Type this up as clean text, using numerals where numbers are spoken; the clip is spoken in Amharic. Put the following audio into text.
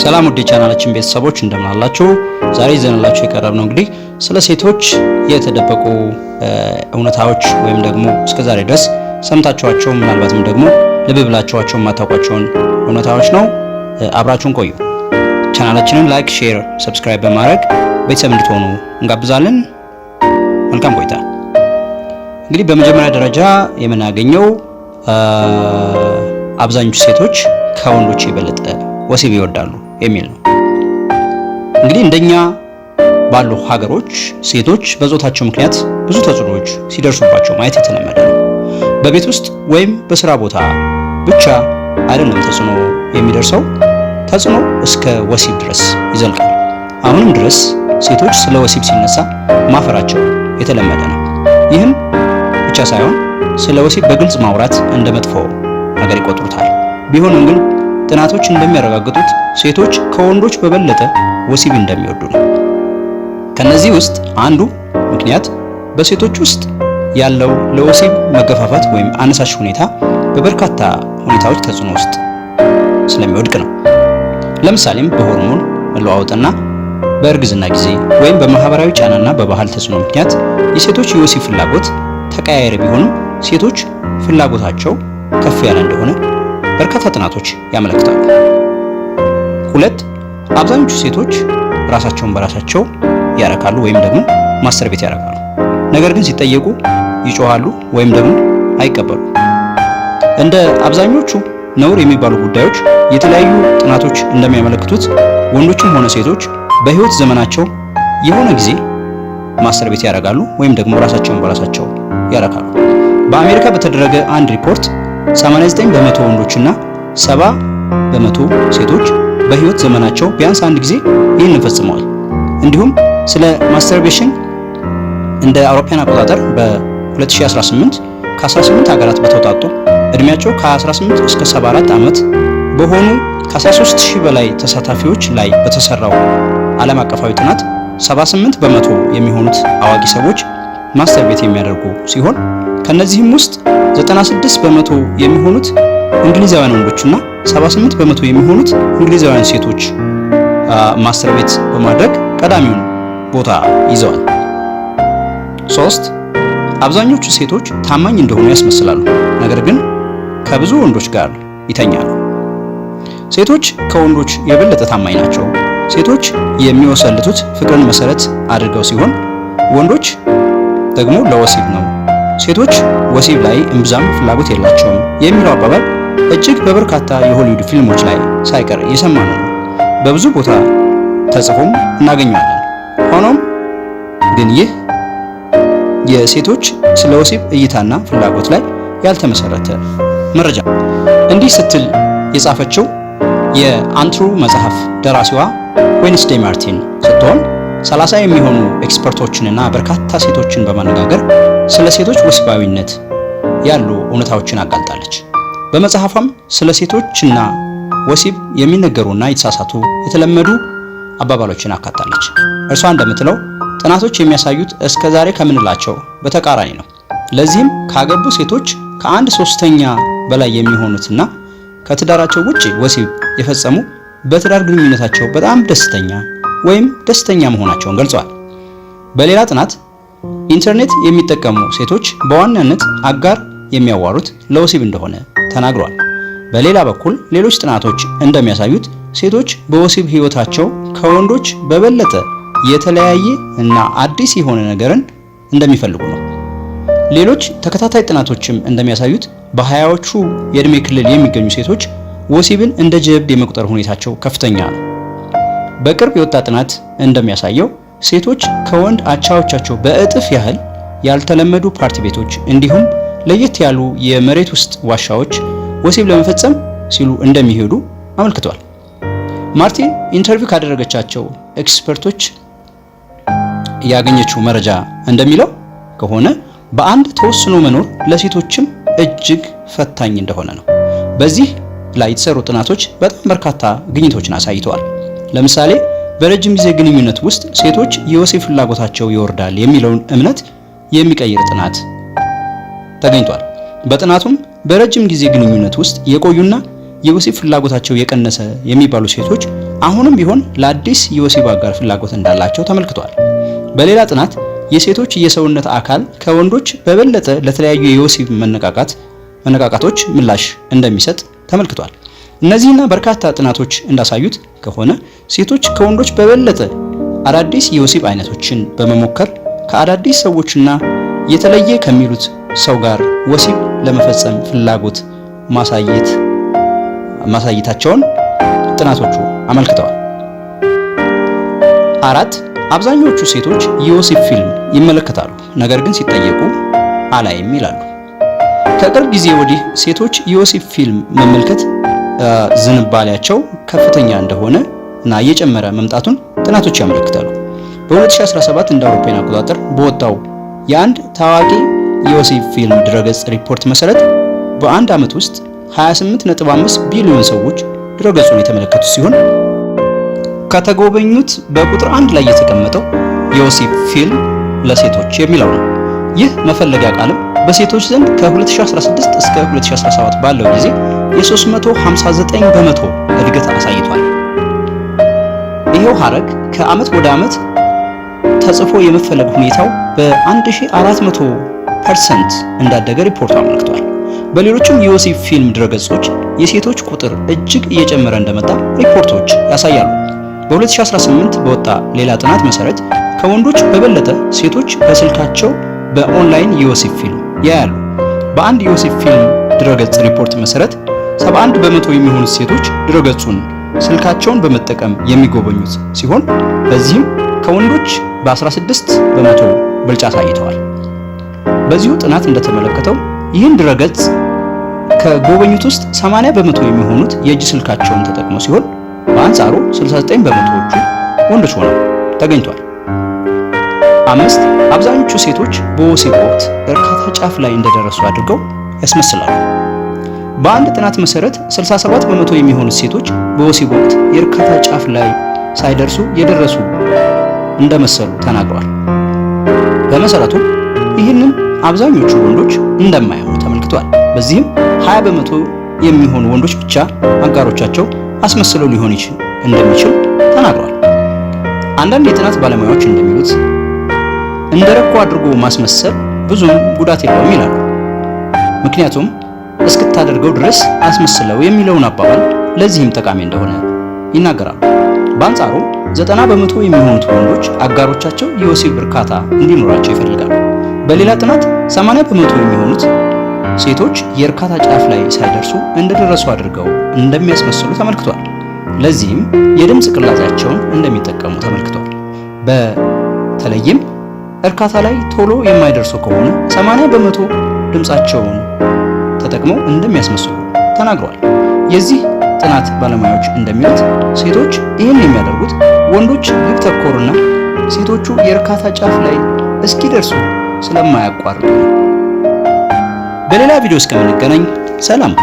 ሰላም ወደ ቻናላችን ቤተሰቦች እንደምን አላችሁ? ዛሬ ይዘንላችሁ የቀረብነው እንግዲህ ስለ ሴቶች የተደበቁ እውነታዎች ወይም ደግሞ እስከዛሬ ድረስ ሰምታችኋቸው ምናልባትም ደግሞ ልብ ብላችኋቸው የማታውቋቸውን እውነታዎች ነው። አብራችሁን ቆዩ። ቻናላችንን ላይክ፣ ሼር፣ ሰብስክራይብ በማድረግ ቤተሰብ እንድትሆኑ እንጋብዛለን። መልካም ቆይታ። እንግዲህ በመጀመሪያ ደረጃ የምናገኘው አብዛኞቹ ሴቶች ከወንዶች የበለጠ ወሲብ ይወዳሉ የሚል ነው። እንግዲህ እንደኛ ባሉ ሀገሮች ሴቶች በጾታቸው ምክንያት ብዙ ተጽዕኖዎች ሲደርሱባቸው ማየት የተለመደ ነው። በቤት ውስጥ ወይም በስራ ቦታ ብቻ አይደለም ተጽዕኖ የሚደርሰው፣ ተጽዕኖ እስከ ወሲብ ድረስ ይዘልቃል። አሁንም ድረስ ሴቶች ስለ ወሲብ ሲነሳ ማፈራቸው የተለመደ ነው። ይህም ብቻ ሳይሆን ስለ ወሲብ በግልጽ ማውራት እንደ መጥፎ ነገር ይቆጥሩታል። ቢሆንም ግን ጥናቶች እንደሚያረጋግጡት ሴቶች ከወንዶች በበለጠ ወሲብ እንደሚወዱ ነው። ከነዚህ ውስጥ አንዱ ምክንያት በሴቶች ውስጥ ያለው ለወሲብ መገፋፋት ወይም አነሳሽ ሁኔታ በበርካታ ሁኔታዎች ተጽዕኖ ውስጥ ስለሚወድቅ ነው። ለምሳሌም በሆርሞን መለዋወጥና በእርግዝና ጊዜ ወይም በማህበራዊ ጫናና በባህል ተጽዕኖ ምክንያት የሴቶች የወሲብ ፍላጎት ተቀያያሪ ቢሆንም ሴቶች ፍላጎታቸው ከፍ ያለ እንደሆነ በርካታ ጥናቶች ያመለክታሉ። 2 አብዛኞቹ ሴቶች ራሳቸውን በራሳቸው ያረካሉ ወይም ደግሞ ማስተርቤት ያረካሉ። ነገር ግን ሲጠየቁ ይጮሃሉ ወይም ደግሞ አይቀበሉ። እንደ አብዛኞቹ ነውር የሚባሉ ጉዳዮች የተለያዩ ጥናቶች እንደሚያመለክቱት ወንዶችም ሆነ ሴቶች በህይወት ዘመናቸው የሆነ ጊዜ ማስተርቤት ያረጋሉ ወይም ደግሞ ራሳቸውን በራሳቸው ያረካሉ። በአሜሪካ በተደረገ አንድ ሪፖርት 89 በመቶ ወንዶችና 70 በመቶ ሴቶች በህይወት ዘመናቸው ቢያንስ አንድ ጊዜ ይህንን ፈጽመዋል። እንዲሁም ስለ ማስተርቤሽን እንደ አውሮፓውያን አቆጣጠር በ2018 ከ18 ሀገራት በተውጣጡ እድሜያቸው ከ18 እስከ 74 ዓመት በሆኑ ከ13000 በላይ ተሳታፊዎች ላይ በተሰራው ዓለም አቀፋዊ ጥናት 78 በመቶ የሚሆኑት አዋቂ ሰዎች ማስተርቤት የሚያደርጉ ሲሆን ከነዚህም ውስጥ 96 በመቶ የሚሆኑት እንግሊዛውያን ወንዶችና 78 በመቶ የሚሆኑት እንግሊዛውያን ሴቶች ማስተርቤት በማድረግ ቀዳሚውን ቦታ ይዘዋል። 3 አብዛኞቹ ሴቶች ታማኝ እንደሆኑ ያስመስላሉ፣ ነገር ግን ከብዙ ወንዶች ጋር ይተኛሉ። ሴቶች ከወንዶች የበለጠ ታማኝ ናቸው። ሴቶች የሚወሰልቱት ፍቅርን መሰረት አድርገው ሲሆን ወንዶች ደግሞ ለወሲብ ነው። ሴቶች ወሲብ ላይ እምብዛም ፍላጎት የላቸውም የሚለው አባባል እጅግ በበርካታ የሆሊውድ ፊልሞች ላይ ሳይቀር የሰማነው ነው። በብዙ ቦታ ተጽፎም እናገኘዋለን። ሆኖም ግን ይህ የሴቶች ስለ ወሲብ እይታና ፍላጎት ላይ ያልተመሰረተ መረጃ እንዲህ ስትል የጻፈችው የአንትሩ መጽሐፍ ደራሲዋ ዌንስዴይ ማርቲን ስትሆን 30 የሚሆኑ ኤክስፐርቶችንና በርካታ ሴቶችን በማነጋገር ስለ ሴቶች ወሲባዊነት ያሉ እውነታዎችን አጋልጣለች። በመጽሐፏም ስለ ሴቶችና ወሲብ የሚነገሩና የተሳሳቱ የተለመዱ አባባሎችን አካታለች። እርሷ እንደምትለው ጥናቶች የሚያሳዩት እስከዛሬ ከምንላቸው በተቃራኒ ነው። ለዚህም ካገቡ ሴቶች ከ1/3 በላይ የሚሆኑትና ከትዳራቸው ውጪ ወሲብ የፈጸሙ በትዳር ግንኙነታቸው በጣም ደስተኛ መሆናቸውን ገልጸዋል። በሌላ ጥናት ኢንተርኔት የሚጠቀሙ ሴቶች በዋናነት አጋር የሚያዋሩት ለወሲብ እንደሆነ ተናግሯል። በሌላ በኩል ሌሎች ጥናቶች እንደሚያሳዩት ሴቶች በወሲብ ህይወታቸው ከወንዶች በበለጠ የተለያየ እና አዲስ የሆነ ነገርን እንደሚፈልጉ ነው። ሌሎች ተከታታይ ጥናቶችም እንደሚያሳዩት በ20ዎቹ የእድሜ ክልል የሚገኙ ሴቶች ወሲብን እንደ ጀብድ የመቁጠር ሁኔታቸው ከፍተኛ ነው። በቅርብ የወጣ ጥናት እንደሚያሳየው ሴቶች ከወንድ አቻዎቻቸው በእጥፍ ያህል ያልተለመዱ ፓርቲ ቤቶች እንዲሁም ለየት ያሉ የመሬት ውስጥ ዋሻዎች ወሲብ ለመፈጸም ሲሉ እንደሚሄዱ አመልክተዋል። ማርቲን ኢንተርቪው ካደረገቻቸው ኤክስፐርቶች ያገኘችው መረጃ እንደሚለው ከሆነ በአንድ ተወስኖ መኖር ለሴቶችም እጅግ ፈታኝ እንደሆነ ነው። በዚህ ላይ የተሰሩ ጥናቶች በጣም በርካታ ግኝቶችን አሳይተዋል። ለምሳሌ በረጅም ጊዜ ግንኙነት ውስጥ ሴቶች የወሲብ ፍላጎታቸው ይወርዳል የሚለውን እምነት የሚቀይር ጥናት ተገኝቷል። በጥናቱም በረጅም ጊዜ ግንኙነት ውስጥ የቆዩና የወሲብ ፍላጎታቸው የቀነሰ የሚባሉ ሴቶች አሁንም ቢሆን ለአዲስ የወሲብ አጋር ፍላጎት እንዳላቸው ተመልክቷል። በሌላ ጥናት የሴቶች የሰውነት አካል ከወንዶች በበለጠ ለተለያዩ የወሲብ መነቃቃቶች ምላሽ እንደሚሰጥ ተመልክቷል። እነዚህና በርካታ ጥናቶች እንዳሳዩት ከሆነ ሴቶች ከወንዶች በበለጠ አዳዲስ የወሲብ አይነቶችን በመሞከር ከአዳዲስ ሰዎችና የተለየ ከሚሉት ሰው ጋር ወሲብ ለመፈጸም ፍላጎት ማሳየታቸውን ጥናቶቹ አመልክተዋል። 4. አብዛኞቹ ሴቶች የወሲብ ፊልም ይመለከታሉ፣ ነገር ግን ሲጠየቁ አላይም ይላሉ። ከቅርብ ጊዜ ወዲህ ሴቶች የወሲብ ፊልም መመልከት ዝንባሌያቸው ከፍተኛ እንደሆነ እና እየጨመረ መምጣቱን ጥናቶች ያመለክታሉ። በ2017 እንደ አውሮፓውያን አቆጣጠር በወጣው የአንድ ታዋቂ የወሲብ ፊልም ድረገጽ ሪፖርት መሰረት በአንድ ዓመት ውስጥ 28.5 ቢሊዮን ሰዎች ድረገጹን የተመለከቱ ሲሆን ከተጎበኙት በቁጥር 1 ላይ የተቀመጠው የወሲብ ፊልም ለሴቶች የሚለው ነው። ይህ መፈለጊያ ቃልም በሴቶች ዘንድ ከ2016 እስከ 2017 ባለው ጊዜ የ359 በመቶ እድገት አሳይቷል። ይሄው ሐረግ ከዓመት ወደ ዓመት ተጽፎ የመፈለግ ሁኔታው በ1400% እንዳደገ ሪፖርቱ አመልክቷል። በሌሎችም የወሲብ ፊልም ድረገጾች የሴቶች ቁጥር እጅግ እየጨመረ እንደመጣ ሪፖርቶች ያሳያሉ። በ2018 በወጣ ሌላ ጥናት መሰረት ከወንዶች በበለጠ ሴቶች በስልካቸው በኦንላይን የወሲብ ፊልም ያያሉ። በአንድ የወሲብ ፊልም ድረገጽ ሪፖርት መሰረት 71 በመቶ የሚሆኑት ሴቶች ድረገጹን ስልካቸውን በመጠቀም የሚጎበኙት ሲሆን በዚህም ከወንዶች በ16 በመቶ ብልጫ አሳይተዋል። በዚሁ ጥናት እንደተመለከተው ይህን ድረገጽ ከጎበኙት ውስጥ 80 በመቶ የሚሆኑት የእጅ ስልካቸውን ተጠቅመው ሲሆን በአንጻሩ 69 በመቶዎቹ ወንዶች ሆነው ተገኝቷል። 5. አብዛኞቹ ሴቶች በወሲብ ወቅት እርካታ ጫፍ ላይ እንደደረሱ አድርገው ያስመስላሉ። በአንድ ጥናት መሰረት 67 በመቶ የሚሆኑት ሴቶች በወሲብ ወቅት የእርካታ ጫፍ ላይ ሳይደርሱ የደረሱ እንደመሰሉ ተናግረዋል። በመሰረቱ ይህንን አብዛኞቹ ወንዶች እንደማያምኑ ተመልክቷል። በዚህም 20 በመቶ የሚሆኑ ወንዶች ብቻ አጋሮቻቸው አስመስለው ሊሆን እንደሚችል ተናግረዋል። አንዳንድ የጥናት ባለሙያዎች እንደሚሉት እንደረኩ አድርጎ ማስመሰል ብዙም ጉዳት የለውም ይላሉ። ምክንያቱም እስክታደርገው ድረስ አስመስለው የሚለውን አባባል ለዚህም ጠቃሚ እንደሆነ ይናገራሉ። በአንጻሩ 90 በመቶ የሚሆኑት ወንዶች አጋሮቻቸው የወሲብ እርካታ እንዲኖራቸው ይፈልጋሉ። በሌላ ጥናት 80 በመቶ የሚሆኑት ሴቶች የእርካታ ጫፍ ላይ ሳይደርሱ እንደደረሱ አድርገው እንደሚያስመስሉ ተመልክቷል። ለዚህም የድምፅ ቅላጼያቸውን እንደሚጠቀሙ ተመልክቷል። በተለይም እርካታ ላይ ቶሎ የማይደርሱ ከሆኑ 80 በመቶ ድምፃቸውን ተጠቅመው እንደሚያስመስሉ ተናግረዋል። የዚህ ጥናት ባለሙያዎች እንደሚሉት ሴቶች ይህን የሚያደርጉት ወንዶች ግብ ተኮርና ሴቶቹ የእርካታ ጫፍ ላይ እስኪደርሱ ስለማያቋርጡ ነው። በሌላ ቪዲዮ እስከምንገናኝ ሰላም።